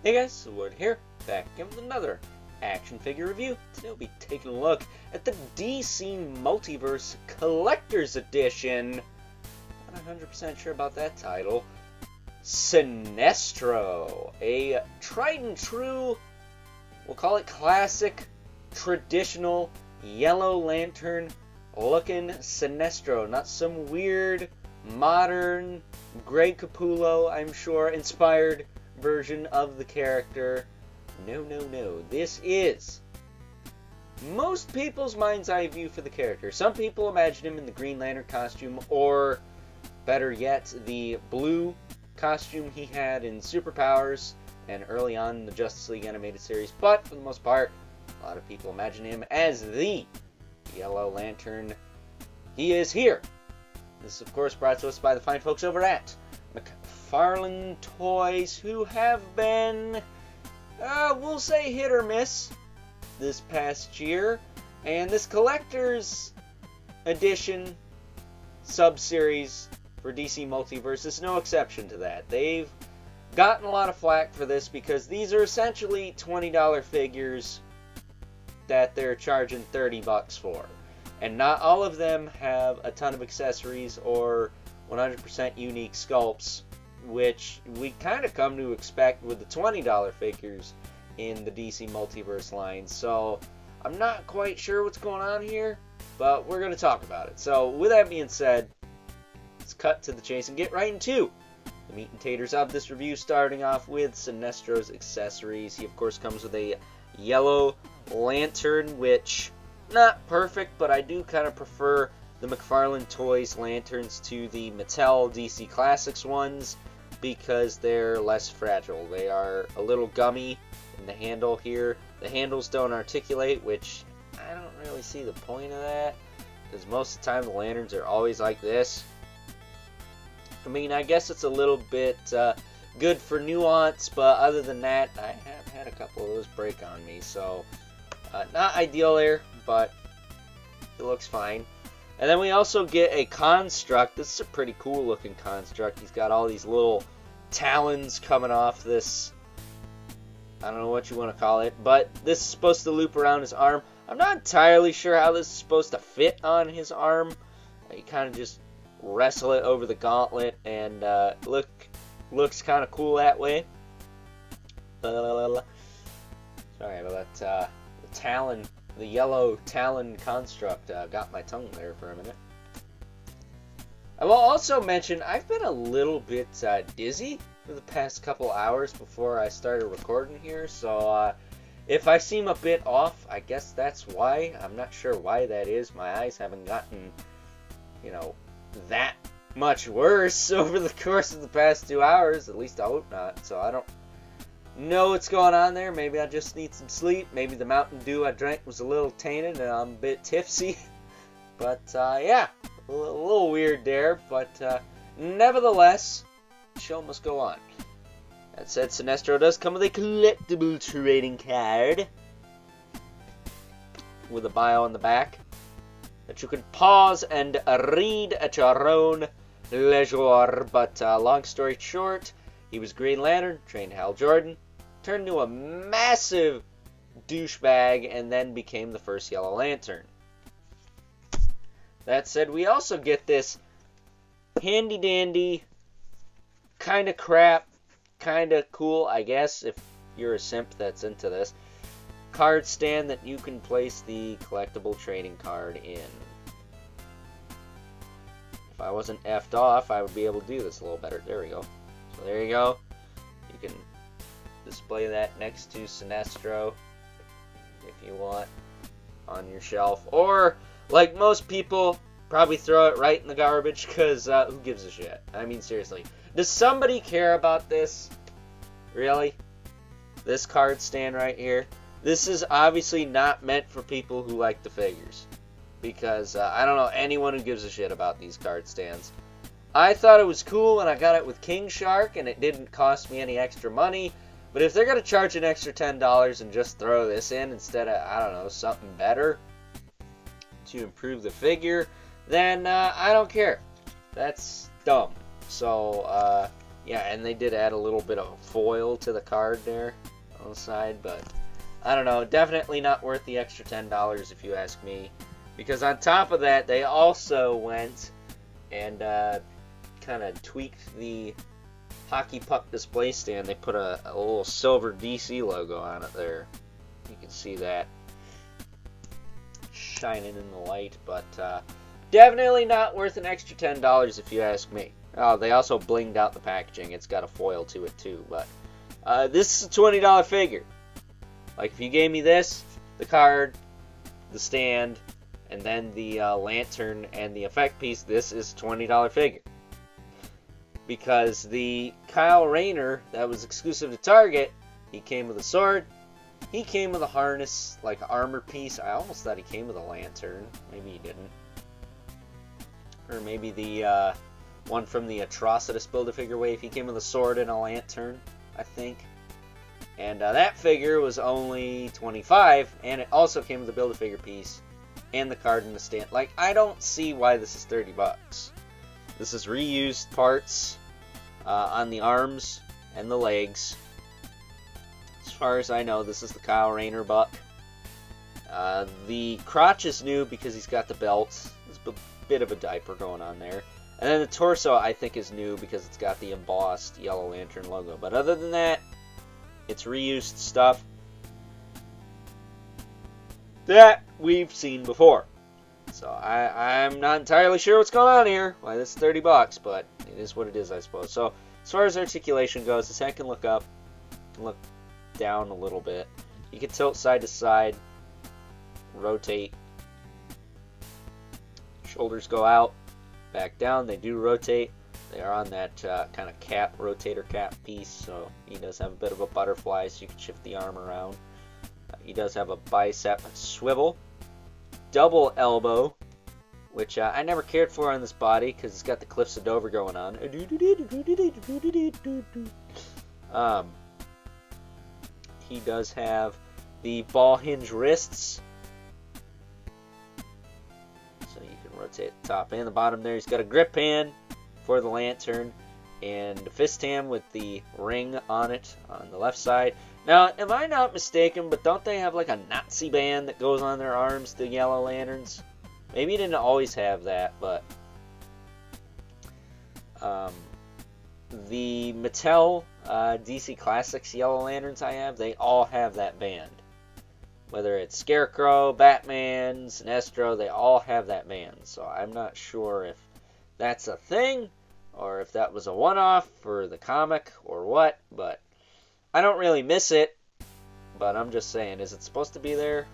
Hey guys, Wood here, back again with another action figure review. Today we'll be taking a look at the DC Multiverse Collector's Edition. Not 100% sure about that title. Sinestro, a tried and true, we'll call it classic, traditional, Yellow Lantern looking Sinestro. Not some weird, modern, Greg Capullo, I'm sure, inspired version of the character. No. This is most people's mind's eye view for the character. Some people imagine him in the Green Lantern costume, or better yet, the blue costume he had in Superpowers and early on in the Justice League animated series. But for the most part, a lot of people imagine him as the Yellow Lantern. He is here. This is, of course, brought to us by the fine folks over at McFarlane Toys, who have been, we'll say, hit or miss this past year. And this collector's edition sub-series for DC Multiverse is no exception to that. They've gotten a lot of flack for this because these are essentially $20 figures that they're charging $30 for. And not all of them have a ton of accessories or 100% unique sculpts, which we kind of come to expect with the $20 figures in the DC Multiverse line. So I'm not quite sure what's going on here, but we're going to talk about it. So with that being said, let's cut to the chase and get right into the meat and taters of this review, starting off with Sinestro's accessories. He, of course, comes with a Yellow Lantern, which, not perfect, but I do kind of prefer the McFarlane Toys lanterns to the Mattel DC Classics ones because they're less fragile. They are a little gummy in the handle here. The handles don't articulate, which I don't really see the point of that because most of the time the lanterns are always like this. I mean, I guess it's a little bit good for nuance, but other than that, I have had a couple of those break on me, so not ideal there, but it looks fine. And then we also get a construct. This is a pretty cool looking construct. He's got all these little talons coming off this, I don't know what you want to call it, but this is supposed to loop around his arm. I'm not entirely sure how this is supposed to fit on his arm. You kind of just wrestle it over the gauntlet, and looks kind of cool that way. Sorry about that. The talon, the yellow talon construct got my tongue there for a minute. I will also mention I've been a little bit dizzy for the past couple hours before I started recording here, so if I seem a bit off, I guess that's why. I'm not sure why that is. My eyes haven't gotten, that much worse over the course of the past 2 hours. At least I hope not. So I don't know what's going on there. Maybe I just need some sleep. Maybe the Mountain Dew I drank was a little tainted and I'm a bit tipsy. But yeah, a little weird there. But nevertheless, the show must go on. That said, Sinestro does come with a collectible trading card with a bio on the back that you can pause and read at your own leisure. But long story short, he was Green Lantern, trained Hal Jordan, turned into a massive douchebag, and then became the first Yellow Lantern. That said, we also get this handy-dandy, kind of crap, kind of cool, I guess, if you're a simp that's into this, card stand that you can place the collectible trading card in. If I wasn't effed off, I would be able to do this a little better. There we go. So there you go. You can display that next to Sinestro if you want on your shelf. Or, like most people, probably throw it right in the garbage because who gives a shit? I mean, seriously. Does somebody care about this? Really? This card stand right here? This is obviously not meant for people who like the figures, because I don't know anyone who gives a shit about these card stands. I thought it was cool when I got it with King Shark and it didn't cost me any extra money, but if they're going to charge an extra $10 and just throw this in instead of, I don't know, something better to improve the figure, then I don't care. That's dumb. So Yeah, and they did add a little bit of foil to the card there on the side, but I don't know. Definitely not worth the extra $10 if you ask me. Because on top of that, they also went and kind of tweaked the hockey puck display stand. They put a little silver DC logo on it there. You can see that shining in the light, but definitely not worth an extra $10 if you ask me. Oh, they also blinged out the packaging. It's got a foil to it too, but this is a $20 figure. Like if you gave me this, the card, the stand, and then the lantern and the effect piece, this is a $20 figure. Because the Kyle Rayner that was exclusive to Target, he came with a sword, he came with a harness, like an armor piece. I almost thought he came with a lantern. Maybe he didn't. Or maybe the one from the Atrocitus Build-A-Figure wave, he came with a sword and a lantern, I think. And that figure was only $25, and it also came with a Build-A-Figure piece and the card and the stand. Like, I don't see why this is $30. This is reused parts on the arms and the legs. As far as I know, this is the Kyle Rayner buck. The crotch is new because he's got the belt. There's a bit of a diaper going on there. And then the torso, I think, is new because it's got the embossed Yellow Lantern logo. But other than that, it's reused stuff that we've seen before. So I'm not entirely sure what's going on here, why this is $30, but it is what it is, I suppose. So as far as articulation goes, this head can look up, look down a little bit. You can tilt side to side, rotate. Shoulders go out, back down. They do rotate. They are on that kind of cap, rotator cap piece, so he does have a bit of a butterfly, so you can shift the arm around. He does have a bicep swivel. Double elbow, which I never cared for on this body because it's got the Cliffs of Dover going on. He does have the ball hinge wrists, so you can rotate the top and the bottom there. He's got a grip hand for the lantern and a fist hand with the ring on it on the left side. Now, am I not mistaken, but don't they have like a Nazi band that goes on their arms, the Yellow Lanterns? Maybe you didn't always have that, but the Mattel DC Classics Yellow Lanterns I have, they all have that band. Whether it's Scarecrow, Batman, Sinestro, they all have that band. So I'm not sure if that's a thing, or if that was a one-off for the comic, or what, but I don't really miss it, but I'm just saying, is it supposed to be there?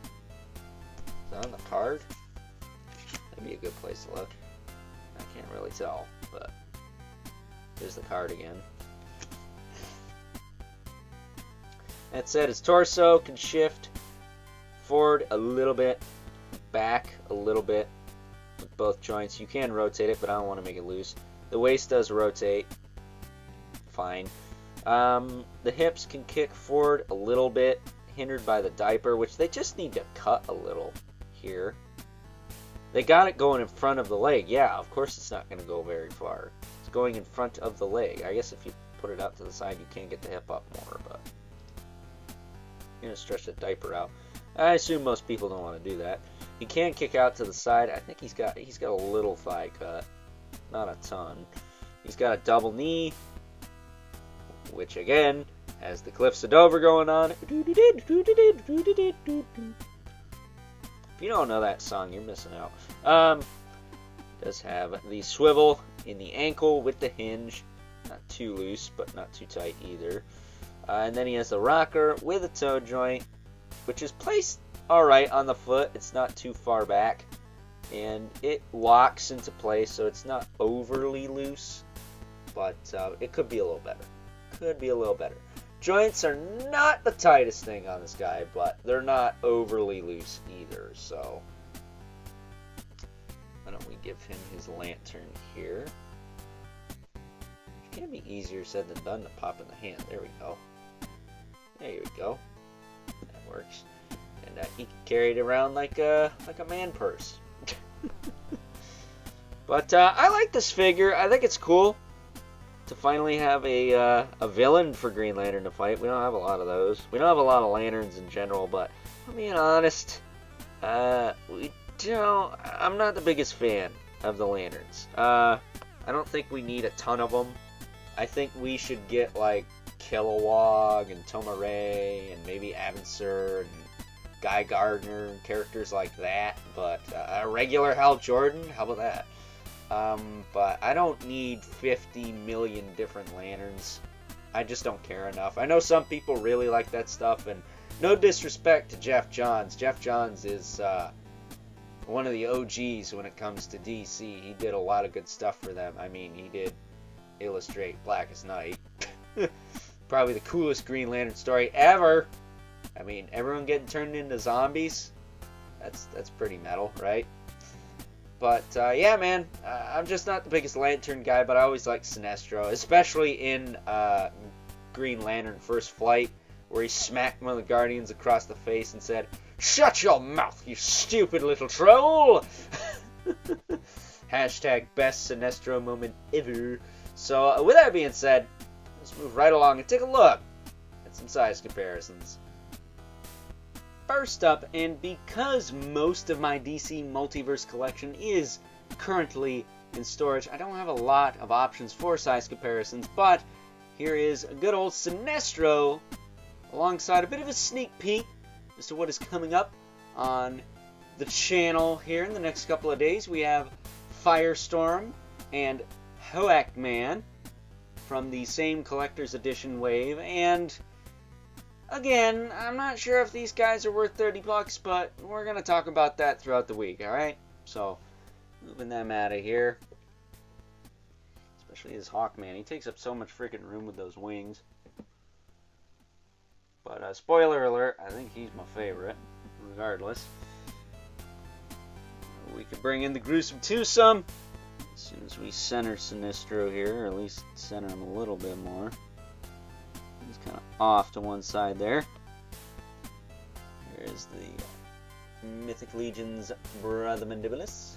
Is it on the card? That'd be a good place to look. I can't really tell, but here's the card again. That said, his torso can shift forward a little bit, back a little bit with both joints. You can rotate it, but I don't want to make it loose. The waist does rotate. Fine. The hips can kick forward a little bit, hindered by the diaper, which they just need to cut a little here. They got it going in front of the leg. Yeah, of course it's not going to go very far. It's going in front of the leg. I guess if you put it out to the side, you can get the hip up more, but you're going to stretch the diaper out. I assume most people don't want to do that. He can kick out to the side. I think he's got a little thigh cut, not a ton. He's got a double knee, which again has the Cliffs of Dover going on. If you don't know that song, you're missing out. Does have the swivel in the ankle with the hinge, not too loose but not too tight either. And then he has the rocker with a toe joint, which is placed alright on the foot. It's not too far back, and it locks into place, so it's not overly loose, but it could be a little better. Could be a little better. Joints are not the tightest thing on this guy, but they're not overly loose either, so why don't we give him his lantern here. It can be easier said than done to pop in the hand. There we go. There we go. That works. And he can carry it around like a man purse. But I like this figure. I think it's cool. to finally have a villain for Green Lantern to fight. We don't have a lot of those. We don't have a lot of lanterns in general, but I'm being honest, we don't. I'm not the biggest fan of the lanterns. I don't think we need a ton of them. I think we should get like Kilowog and Tomare and maybe Abensur and Guy Gardner and characters like that. But a regular Hal Jordan, how about that? But I don't need 50 million different lanterns. I just don't care enough. I know some people really like that stuff, and no disrespect to Jeff Johns. Jeff Johns is one of the OGs when it comes to DC. He did a lot of good stuff for them. I mean, he did illustrate Blackest Night. Probably the coolest Green Lantern story ever. I mean, everyone getting turned into zombies. That's pretty metal, right? But, yeah, man, I'm just not the biggest Lantern guy, but I always like Sinestro, especially in Green Lantern First Flight, where he smacked one of the Guardians across the face and said, "Shut your mouth, you stupid little troll!" Hashtag best Sinestro moment ever. So, with that being said, let's move right along and take a look at some size comparisons. First up, and because most of my DC Multiverse collection is currently in storage, I don't have a lot of options for size comparisons, but here is a good old Sinestro alongside a bit of a sneak peek as to what is coming up on the channel here in the next couple of days. We have Firestorm and Hoak Man from the same collector's edition wave, and again, I'm not sure if these guys are worth $30, but we're going to talk about that throughout the week, alright? So, moving them out of here. Especially his Hawkman. He takes up so much freaking room with those wings. But, spoiler alert, I think he's my favorite, regardless. We could bring in the Gruesome Twosome as soon as we center Sinestro here, or at least center him a little bit more. He's kind of off to one side there. Here's the Mythic Legion's Brother Mandibulus.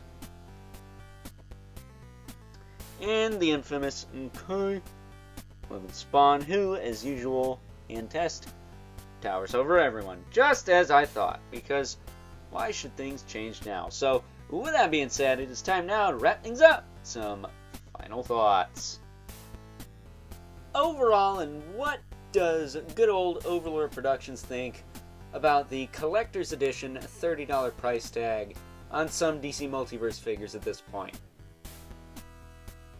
And the infamous Nkoi Living Spawn, who, as usual, and test, towers over everyone. Just as I thought, because why should things change now? So, with that being said, it is time now to wrap things up. Some final thoughts. Overall, and what does good old Overlord Productions think about the collector's edition $30 price tag on some DC Multiverse figures at this point?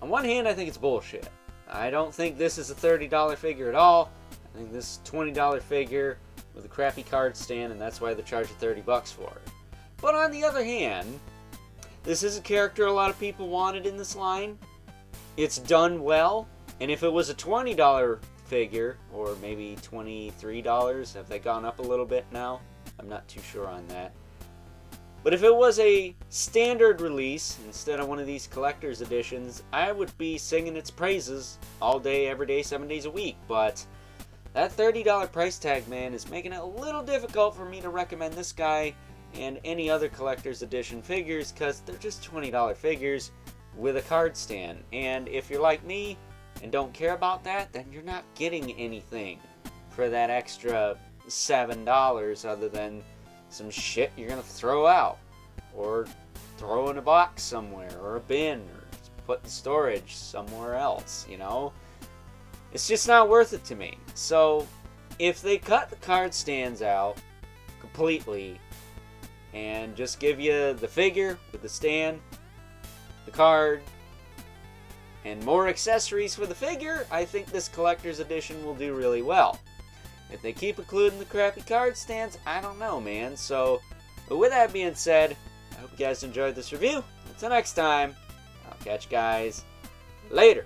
On one hand, I think it's bullshit. I don't think this is a $30 figure at all. I think this is a $20 figure with a crappy card stand, and that's why they're charging $30 for it. But on the other hand, this is a character a lot of people wanted in this line. It's done well, and if it was a $20 figure, or maybe $23, have they gone up a little bit now? I'm not too sure on that. But if it was a standard release instead of one of these collector's editions, I would be singing its praises all day, every day, 7 days a week. But that $30 price tag, man, is making it a little difficult for me to recommend this guy and any other collector's edition figures, because they're just $20 figures with a card stand. And if you're like me and don't care about that, then you're not getting anything for that extra $7 other than some shit you're gonna throw out, or throw in a box somewhere, or a bin, or put in storage somewhere else, you know? It's just not worth it to me. So if they cut the card stands out completely and just give you the figure with the stand, the card, and more accessories for the figure, I think this collector's edition will do really well. If they keep including the crappy card stands, I don't know, man. So, with that being said, I hope you guys enjoyed this review. Until next time, I'll catch you guys later.